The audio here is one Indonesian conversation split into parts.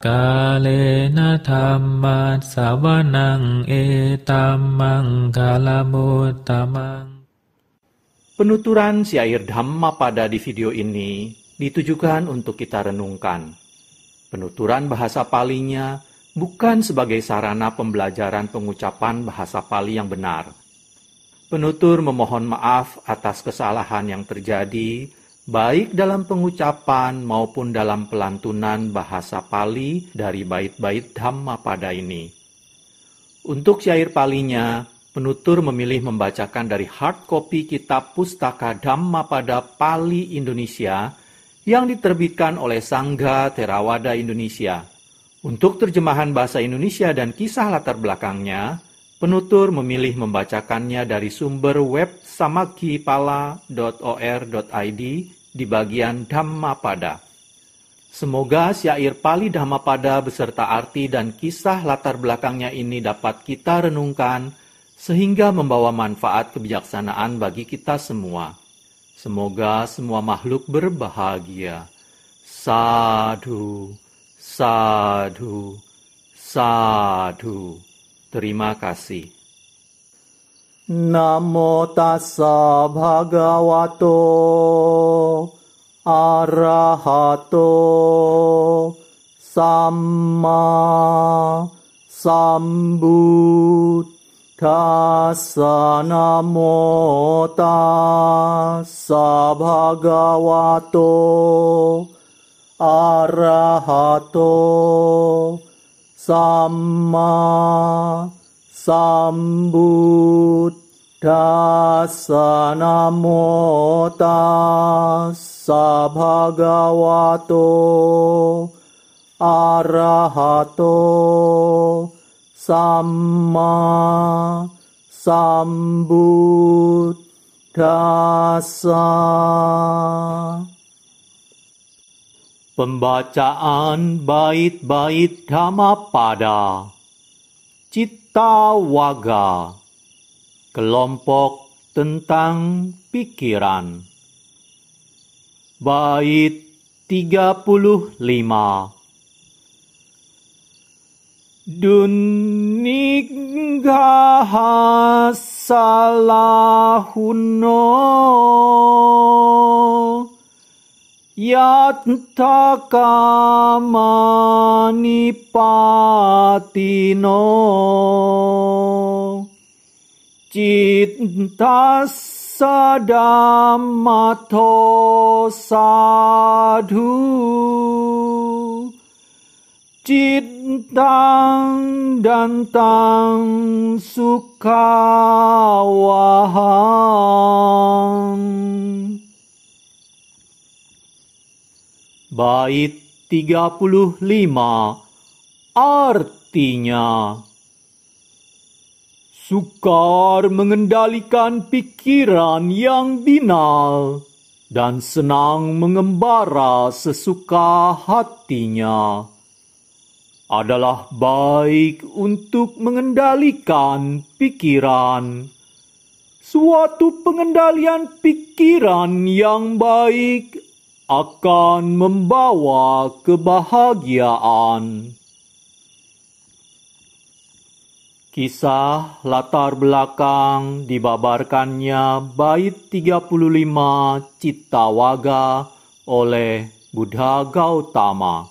Kalena dhamma sawanang etamang kalamutamang. Penuturan syair Dhammapada di video ini ditujukan untuk kita renungkan. Penuturan bahasa Palinya bukan sebagai sarana pembelajaran pengucapan bahasa Pali yang benar. Penutur memohon maaf atas kesalahan yang terjadi, baik dalam pengucapan maupun dalam pelantunan bahasa Pali dari bait-bait Dhammapada ini. Untuk syair Palinya, penutur memilih membacakan dari hard copy kitab Pustaka Dhammapada Pali Indonesia yang diterbitkan oleh Sangga Theravada Indonesia. Untuk terjemahan bahasa Indonesia dan kisah latar belakangnya, penutur memilih membacakannya dari sumber web samakkhipala.or.id di bagian Dhammapada. Semoga syair Pali Dhammapada beserta arti dan kisah latar belakangnya ini dapat kita renungkan sehingga membawa manfaat kebijaksanaan bagi kita semua. Semoga semua makhluk berbahagia. Sadhu, sadhu, sadhu. Terima kasih. Namo tassa bhagavato arahato samma sambuddhassa. Namo tassa bhagavato arahato samma sambuddhassa. Namo tassa bhagavato arahato samma sambuddhassa. Pembacaan bait-bait Dhammapada. Cittawaga, kelompok tentang pikiran. Bait 35. Dunniggaha salahuno yattakammanipatino cittassa dhammato sadhu cittang dantang sukawahang. Bait 35. Artinya, sukar mengendalikan pikiran yang binal dan senang mengembara sesuka hatinya. Adalah baik untuk mengendalikan pikiran. Suatu pengendalian pikiran yang baik akan membawa kebahagiaan. Kisah latar belakang dibabarkannya bait 35 Cittawaga oleh Buddha Gautama.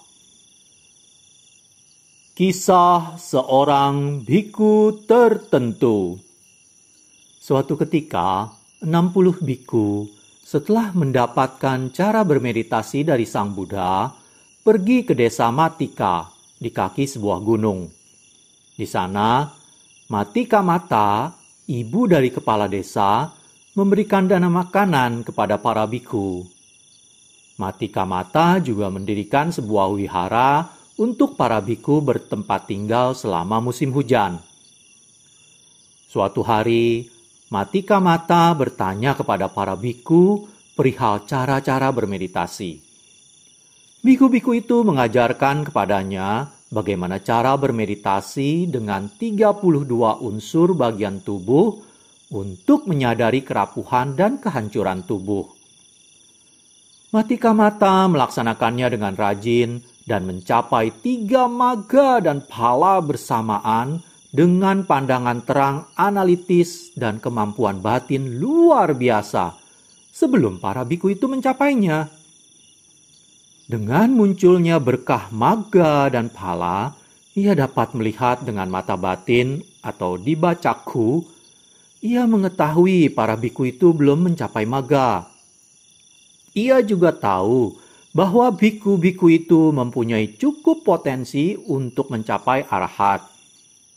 Kisah seorang biku tertentu. Suatu ketika, 60 biku setelah mendapatkan cara bermeditasi dari Sang Buddha, pergi ke desa Matika di kaki sebuah gunung. Di sana, Matika Mata, ibu dari kepala desa, memberikan dana makanan kepada para biku. Matika Mata juga mendirikan sebuah wihara untuk para biku bertempat tinggal selama musim hujan. Suatu hari, Matika Mata bertanya kepada para biku perihal cara-cara bermeditasi. Biku-biku itu mengajarkan kepadanya bagaimana cara bermeditasi dengan 32 unsur bagian tubuh untuk menyadari kerapuhan dan kehancuran tubuh. Matika Mata melaksanakannya dengan rajin dan mencapai 3 maga dan phala bersamaan dengan pandangan terang analitis dan kemampuan batin luar biasa sebelum para biku itu mencapainya. Dengan munculnya berkah maga dan phala, ia dapat melihat dengan mata batin atau dibacaku. Ia mengetahui para biku itu belum mencapai maga. Ia juga tahu bahwa biku-biku itu mempunyai cukup potensi untuk mencapai arahat.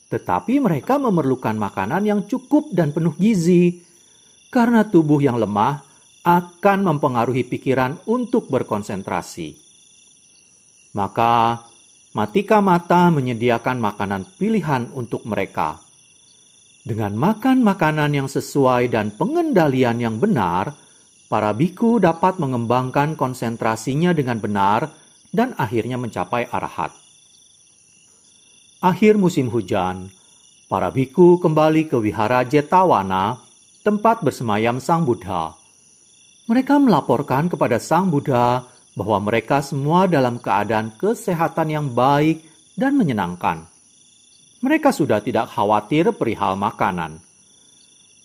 Tetapi mereka memerlukan makanan yang cukup dan penuh gizi, karena tubuh yang lemah akan mempengaruhi pikiran untuk berkonsentrasi. Maka, Matika Mata menyediakan makanan pilihan untuk mereka. Dengan makan makanan yang sesuai dan pengendalian yang benar, para biku dapat mengembangkan konsentrasinya dengan benar dan akhirnya mencapai arahat. Akhir musim hujan, para biku kembali ke Wihara Jetawana, tempat bersemayam Sang Buddha. Mereka melaporkan kepada Sang Buddha bahwa mereka semua dalam keadaan kesehatan yang baik dan menyenangkan. Mereka sudah tidak khawatir perihal makanan.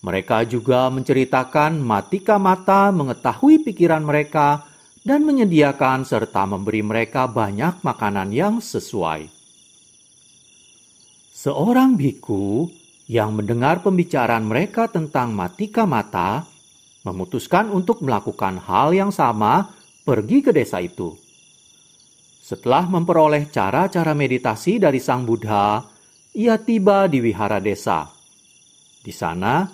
Mereka juga menceritakan Matika Mata mengetahui pikiran mereka dan menyediakan serta memberi mereka banyak makanan yang sesuai. Seorang biku yang mendengar pembicaraan mereka tentang Matika Mata memutuskan untuk melakukan hal yang sama, pergi ke desa itu. Setelah memperoleh cara-cara meditasi dari Sang Buddha, ia tiba di wihara desa. Di sana,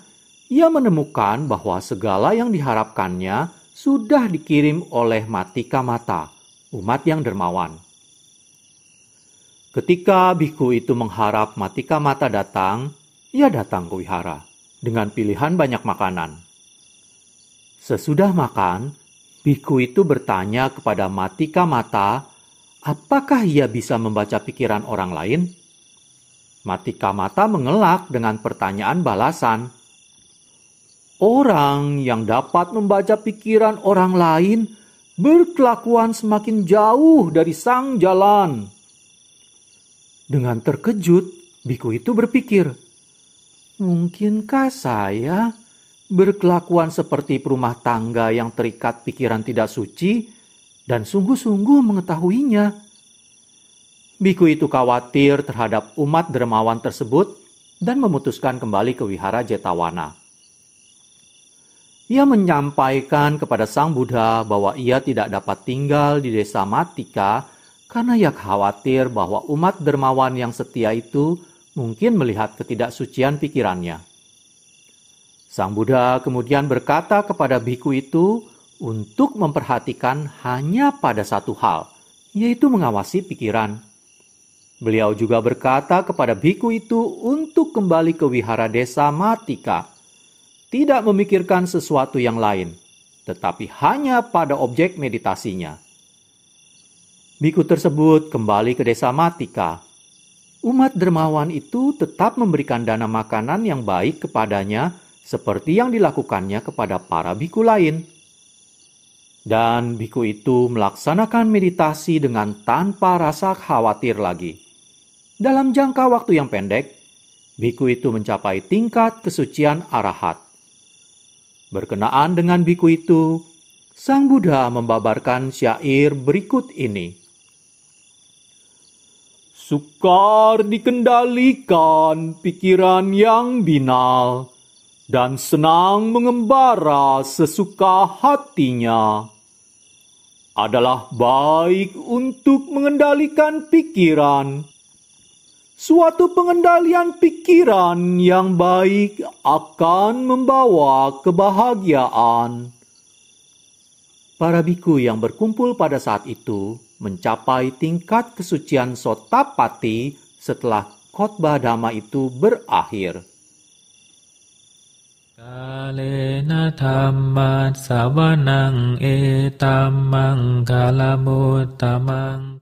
ia menemukan bahwa segala yang diharapkannya sudah dikirim oleh Matika Mata, umat yang dermawan. Ketika biku itu mengharap Matika Mata datang, ia datang ke wihara dengan pilihan banyak makanan. Sesudah makan, biku itu bertanya kepada Matika Mata, apakah ia bisa membaca pikiran orang lain? Matika Mata mengelak dengan pertanyaan balasan. Orang yang dapat membaca pikiran orang lain berkelakuan semakin jauh dari sang jalan. Dengan terkejut, biku itu berpikir, mungkinkah saya berkelakuan seperti perumah tangga yang terikat pikiran tidak suci dan sungguh-sungguh mengetahuinya? Biku itu khawatir terhadap umat dermawan tersebut dan memutuskan kembali ke Wihara Jetawana. Ia menyampaikan kepada Sang Buddha bahwa ia tidak dapat tinggal di desa Matika karena ia khawatir bahwa umat dermawan yang setia itu mungkin melihat ketidaksucian pikirannya. Sang Buddha kemudian berkata kepada biku itu untuk memperhatikan hanya pada satu hal, yaitu mengawasi pikiran. Beliau juga berkata kepada biku itu untuk kembali ke wihara desa Matika, tidak memikirkan sesuatu yang lain, tetapi hanya pada objek meditasinya. Biku tersebut kembali ke desa Matika. Umat dermawan itu tetap memberikan dana makanan yang baik kepadanya, seperti yang dilakukannya kepada para biku lain. Dan biku itu melaksanakan meditasi dengan tanpa rasa khawatir lagi. Dalam jangka waktu yang pendek, biku itu mencapai tingkat kesucian arahat. Berkenaan dengan biku itu, Sang Buddha membabarkan syair berikut ini. Sukar dikendalikan pikiran yang binal, dan senang mengembara sesuka hatinya. Adalah baik untuk mengendalikan pikiran. Suatu pengendalian pikiran yang baik akan membawa kebahagiaan. Para biku yang berkumpul pada saat itu mencapai tingkat kesucian Sotapati setelah khotbah Dhamma itu berakhir. Kalena dhamma savanang etammang kalamuttamang